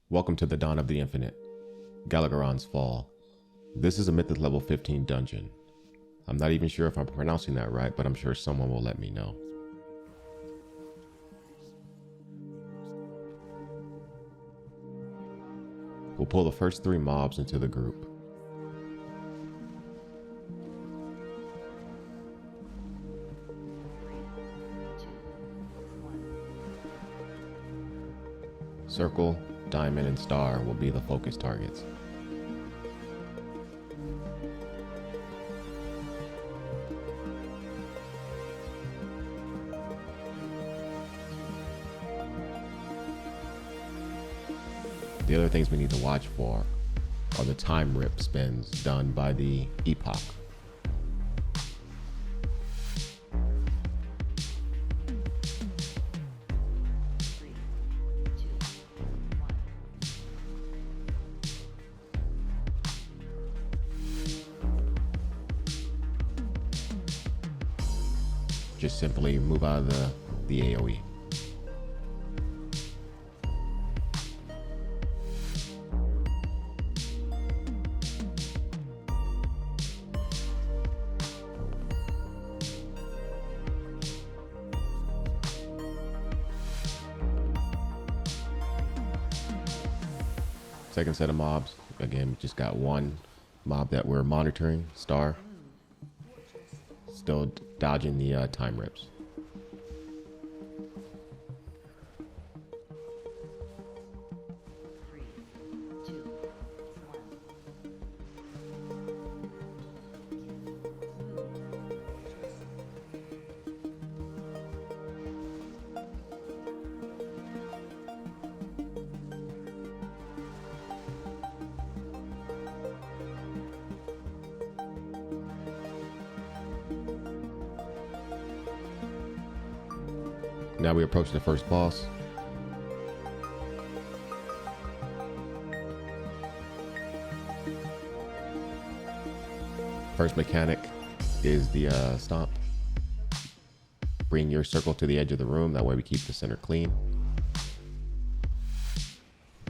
Welcome to the Dawn of the Infinite, Galakrond's Fall. This is a Mythic level 15 dungeon. I'm not even sure if I'm pronouncing that right, but I'm sure someone will let me know. We'll pull the first 3 mobs into the group. Circle, Diamond, and Star will be the focus targets. The other things we need to watch for are the time rip spins done by the Epoch. Just simply move out of the AoE. Second set of mobs, again, we just got one mob that we're monitoring, Star. Still dodging the time rips. Now we approach the first boss. First mechanic is the stomp. Bring your circle to the edge of the room, that way we keep the center clean.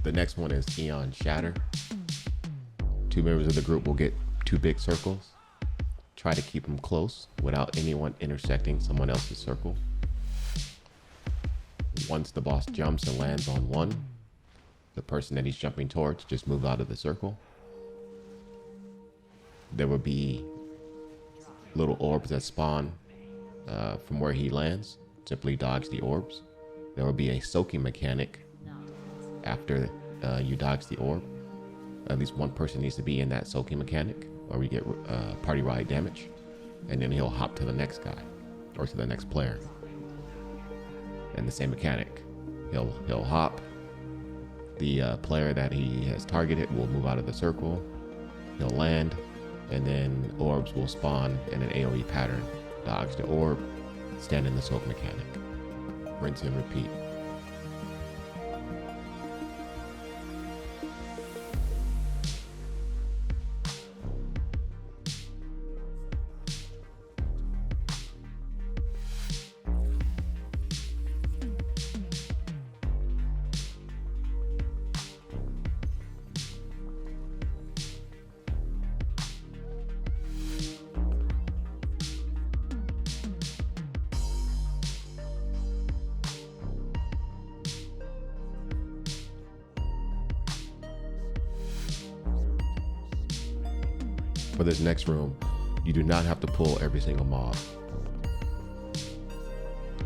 The next one is Eon Shatter. 2 members of the group will get 2 big circles. Try to keep them close without anyone intersecting someone else's circle. Once the boss jumps and lands on one, the person that he's jumping towards just move out of the circle. There will be little orbs that spawn from where he lands. Simply dodge the orbs. There will be a soaking mechanic after you dodge the orb. At least one person needs to be in that soaking mechanic, or we get party-wide damage. And then he'll hop to the next guy, or to the next player. And the same mechanic. He'll hop. The player that he has targeted will move out of the circle. He'll land, and then orbs will spawn in an AoE pattern. Dodge the orb, stand in the soak mechanic. Rinse and repeat. For this next room, you do not have to pull every single mob.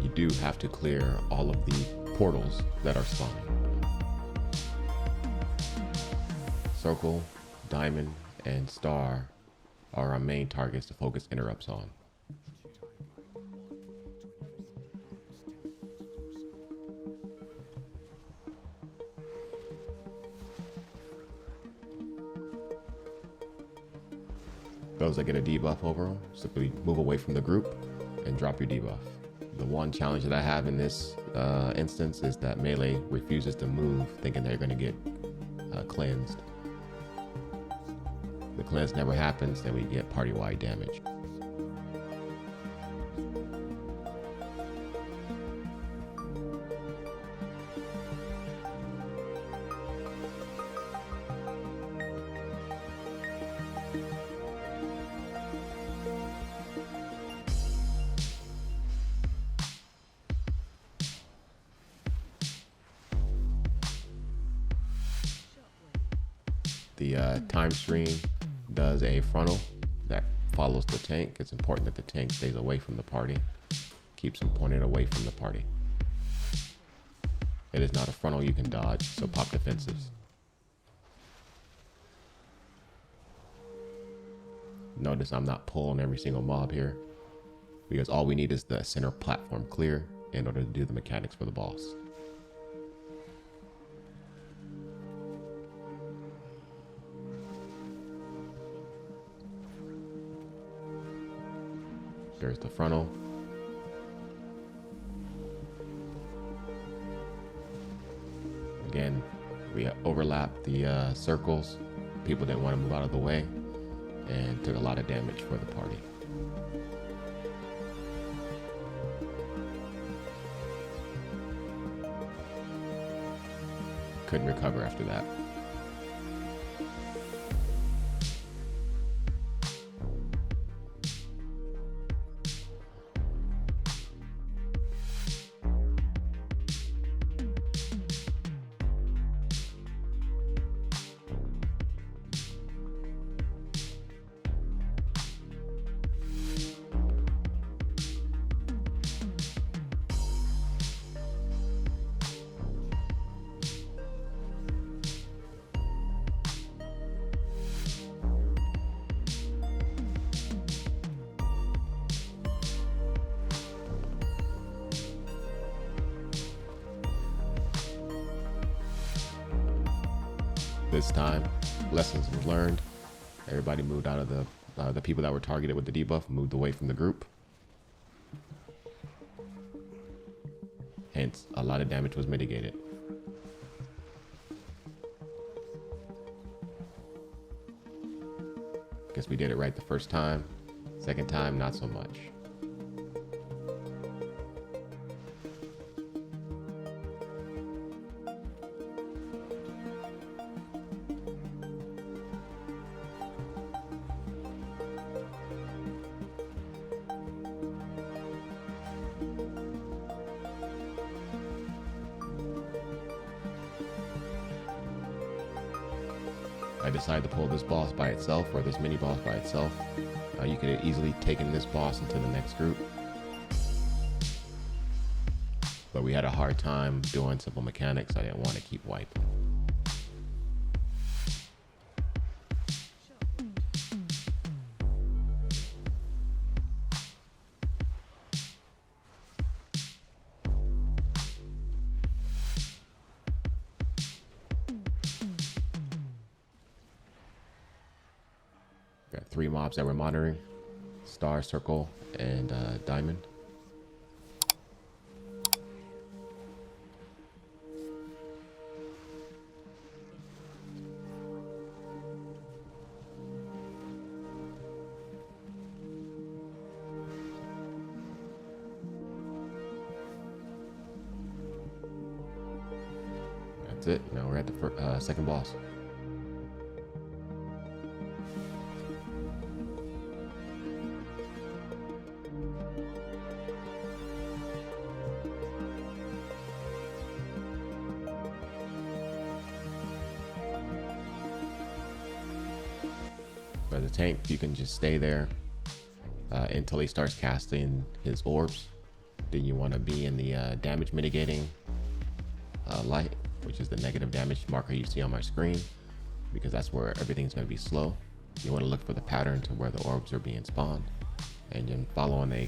You do have to clear all of the portals that are spawning. Circle, Diamond, and Star are our main targets to focus interrupts on. Those that get a debuff over them, simply move away from the group and drop your debuff. The one challenge that I have in this instance is that melee refuses to move, thinking they're going to get cleansed. The cleanse never happens, then we get party-wide damage. The time stream does a frontal that follows the tank. It's important that the tank stays away from the party, keeps him pointed away from the party. It is not a frontal you can dodge, so pop defensives. Notice I'm not pulling every single mob here, because all we need is the center platform clear in order to do the mechanics for the boss. There's the frontal. Again, we overlapped the circles. People didn't want to move out of the way and took a lot of damage for the party. Couldn't recover after that. This time, lessons were learned. Everybody moved out of the people that were targeted with the debuff, moved away from the group. Hence, a lot of damage was mitigated. Guess we did it right the first time. Second time, not so much. I decided to pull this boss by itself, or this mini boss by itself. You could have easily taken this boss into the next group, but we had a hard time doing simple mechanics. I didn't want to keep wiping. Got 3 mobs that we're monitoring: Star, Circle, and Diamond. That's it. Now we're at the second boss. For the tank, you can just stay there until he starts casting his orbs. Then you want to be in the damage mitigating light, which is the negative damage marker you see on my screen, because that's where everything's going to be slow. You want to look for the pattern to where the orbs are being spawned, and then follow in a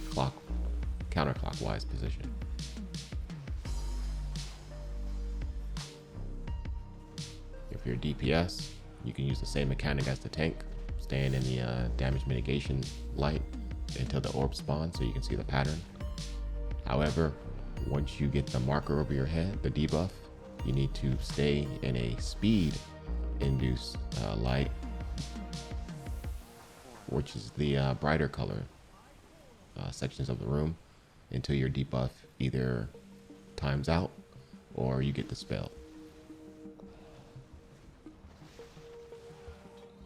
counterclockwise position. If you're DPS, you can use the same mechanic as the tank, staying in the damage mitigation light until the orb spawns so you can see the pattern. However, once you get the marker over your head, the debuff, you need to stay in a speed induced light, which is the brighter color sections of the room, until your debuff either times out or you get dispelled.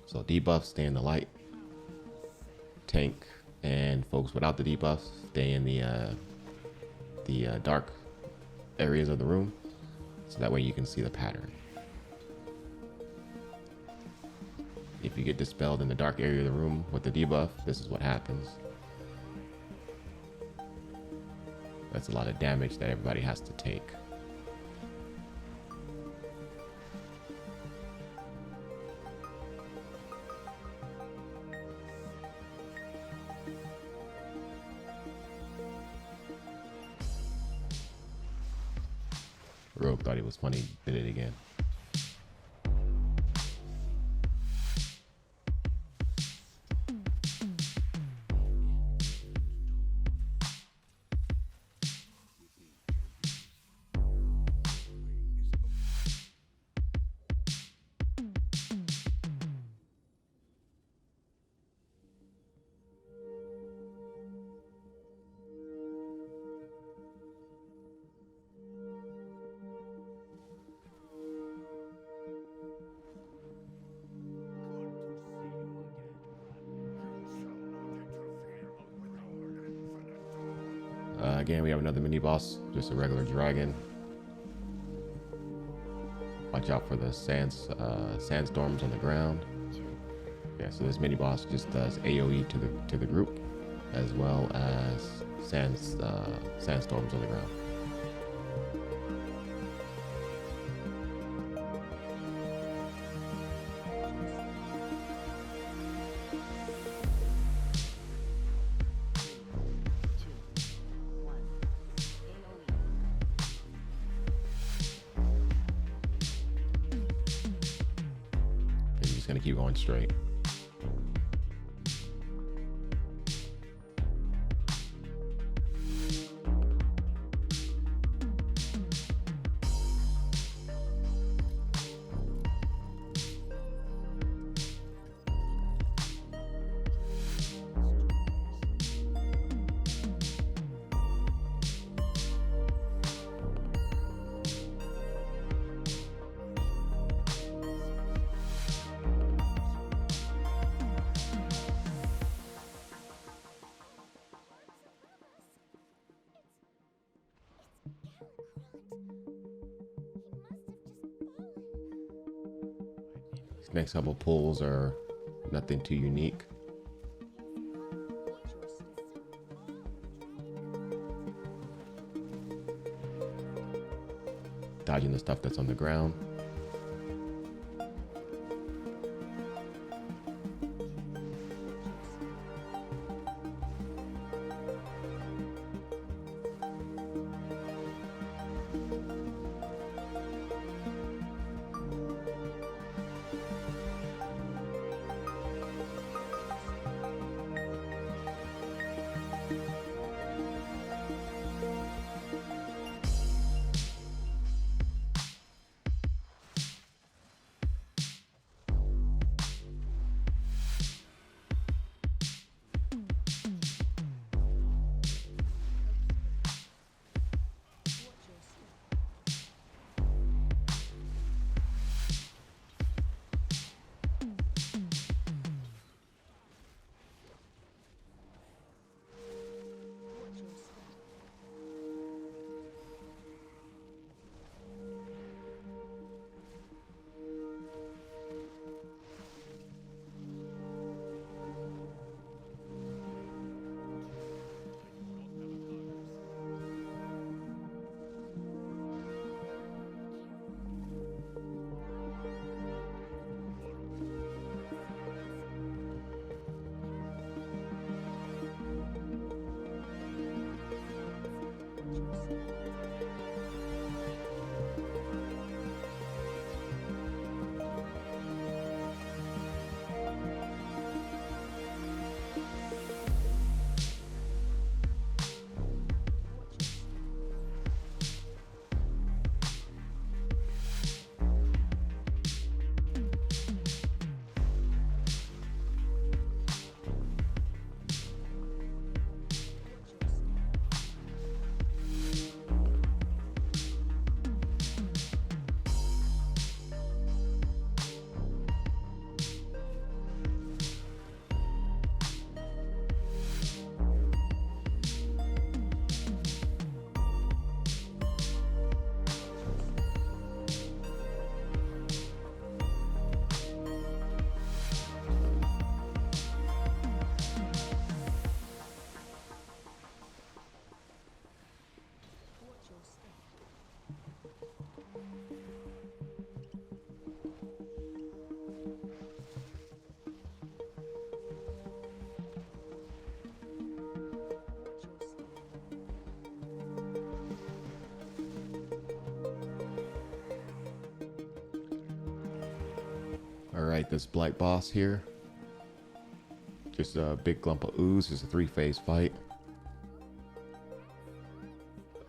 So debuffs stay in the light. Tank and folks without the debuffs stay in the dark areas of the room, so that way you can see the pattern. if you get dispelled in the dark area of the room with the debuff, this is what happens. That's a lot of damage that everybody has to take. Rogue thought he was funny, did it again. Again, we have another mini boss, just a regular dragon. Watch out for the sandstorms on the ground. Yeah, so this mini boss just does AoE to the group, as well as sandstorms on the ground. Just gonna keep going straight. Next couple pulls are nothing too unique. Dodging the stuff that's on the ground. Alright, this Blight boss here. Just a big clump of ooze. It's a 3-phase fight.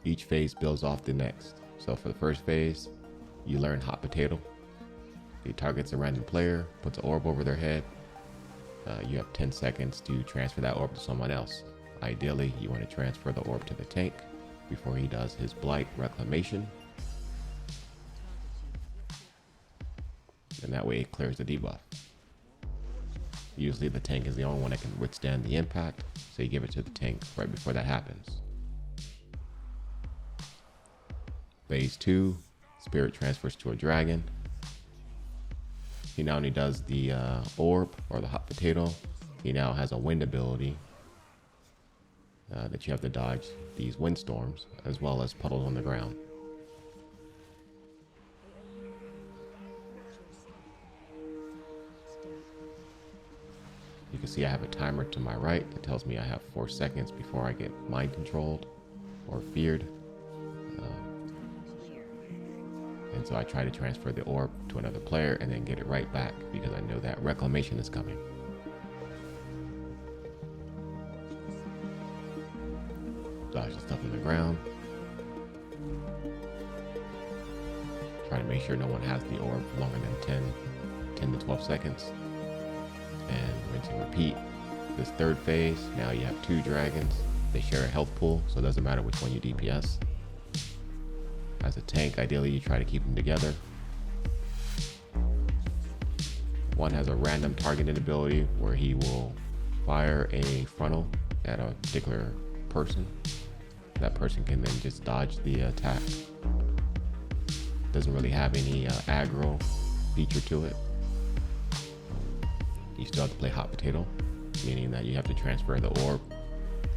Each phase builds off the next. So for the first phase, you learn Hot Potato. It targets a random player, puts an orb over their head. You have 10 seconds to transfer that orb to someone else. Ideally, you want to transfer the orb to the tank before he does his Blight Reclamation. And that way it clears the debuff. Usually the tank is the only one that can withstand the impact, so you give it to the tank right before that happens. Phase 2, Spirit transfers to a dragon. He not only does the orb or the Hot Potato, he now has a wind ability that you have to dodge these windstorms as well as puddles on the ground. You can see I have a timer to my right that tells me I have 4 seconds before I get mind controlled or feared. And so I try to transfer the orb to another player and then get it right back because I know that reclamation is coming. Dodge the stuff on the ground. Try to make sure no one has the orb for longer than 10 to 12 seconds. And rinse and repeat. This third phase, now you have 2 dragons. They share a health pool, so it doesn't matter which one you DPS. As a tank, ideally you try to keep them together. One has a random targeted ability where he will fire a frontal at a particular person. That person can then just dodge the attack. Doesn't really have any aggro feature to it. You still have to play Hot Potato, meaning that you have to transfer the orb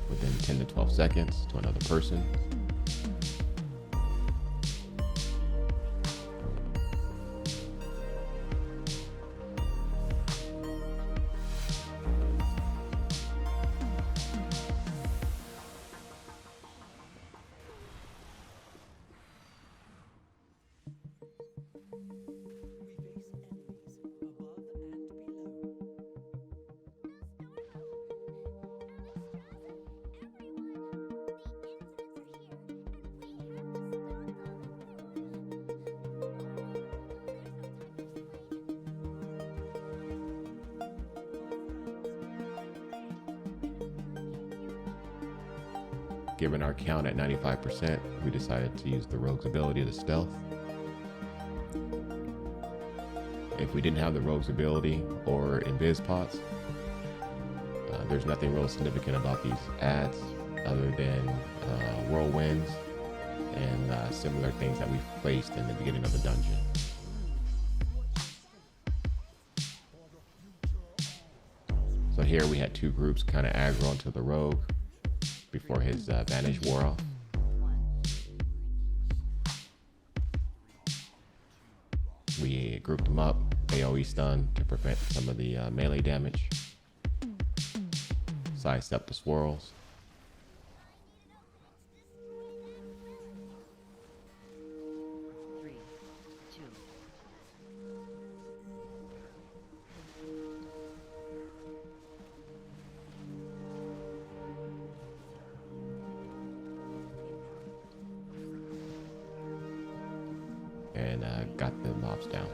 within 10 to 12 seconds to another person. Given our count at 95%, we decided to use the rogue's ability to stealth. If we didn't have the rogue's ability or invis pots, there's nothing real significant about these ads other than whirlwinds and similar things that we placed in the beginning of the dungeon. So here we had 2 groups kind of aggro onto the rogue before his vanish wore off. We grouped them up, AoE stun to prevent some of the melee damage. Sidestep the swirls. And got the mobs down.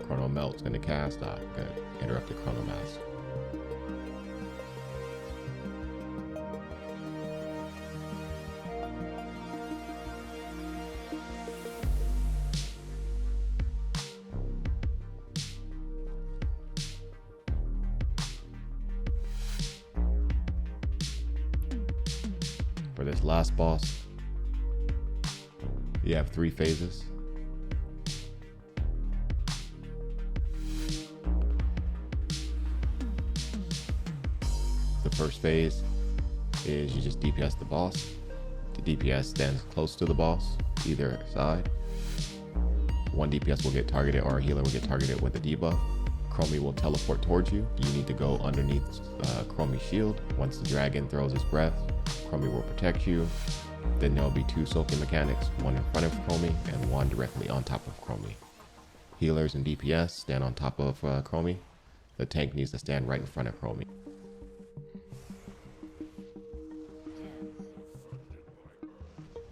Chrono Melt's gonna cast. Gonna interrupt the Chrono Mask. For this last boss, you have 3 phases. The first phase is you just DPS the boss. The DPS stands close to the boss, either side. One DPS will get targeted or a healer will get targeted with a debuff. Chromie will teleport towards you. You need to go underneath Chromie's shield. Once the dragon throws his breath, Chromie will protect you. Then there will be 2 soaking mechanics, one in front of Chromie and one directly on top of Chromie. Healers and DPS stand on top of Chromie. The tank needs to stand right in front of Chromie.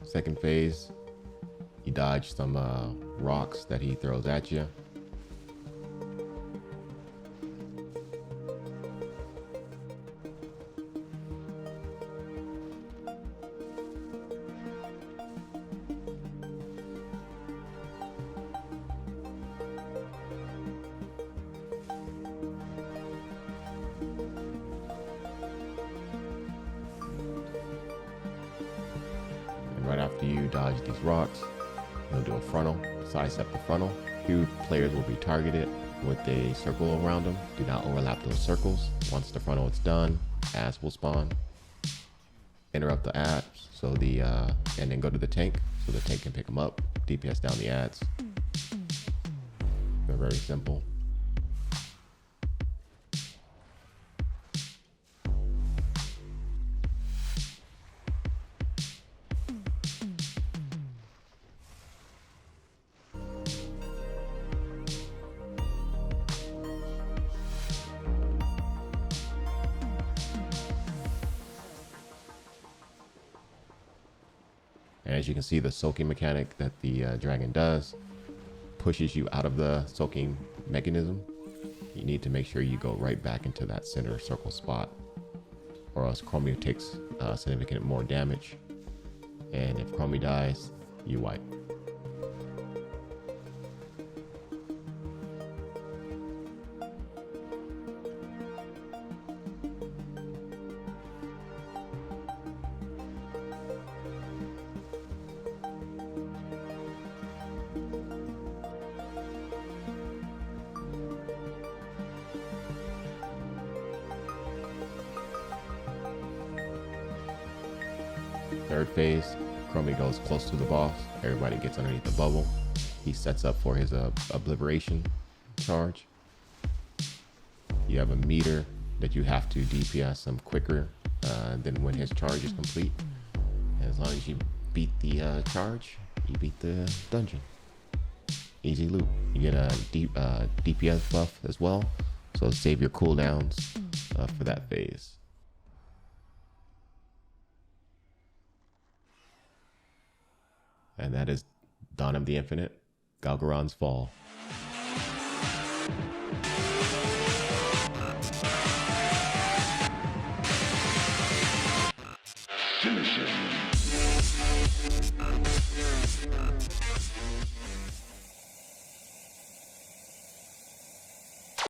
Second phase, you dodge some rocks that he throws at you. Right after you dodge these rocks, you'll do a frontal, sidestep the frontal. 2 players will be targeted with a circle around them. Do not overlap those circles. Once the frontal is done, ads will spawn. Interrupt the ads, and then go to the tank, so the tank can pick them up. DPS down the ads. They're very simple. As you can see, the soaking mechanic that the dragon does pushes you out of the soaking mechanism. You need to make sure you go right back into that center circle spot, or else Chromie takes significant more damage. And if Chromie dies, you wipe. Third phase, Chromie goes close to the boss. Everybody gets underneath the bubble. He sets up for his obliteration charge. You have a meter that you have to DPS him quicker than when his charge is complete. As long as you beat the charge, you beat the dungeon. Easy loot. You get a DPS buff as well, so save your cooldowns for that phase. And that is Dawn of the Infinite, Galakrond's Fall. Finish him.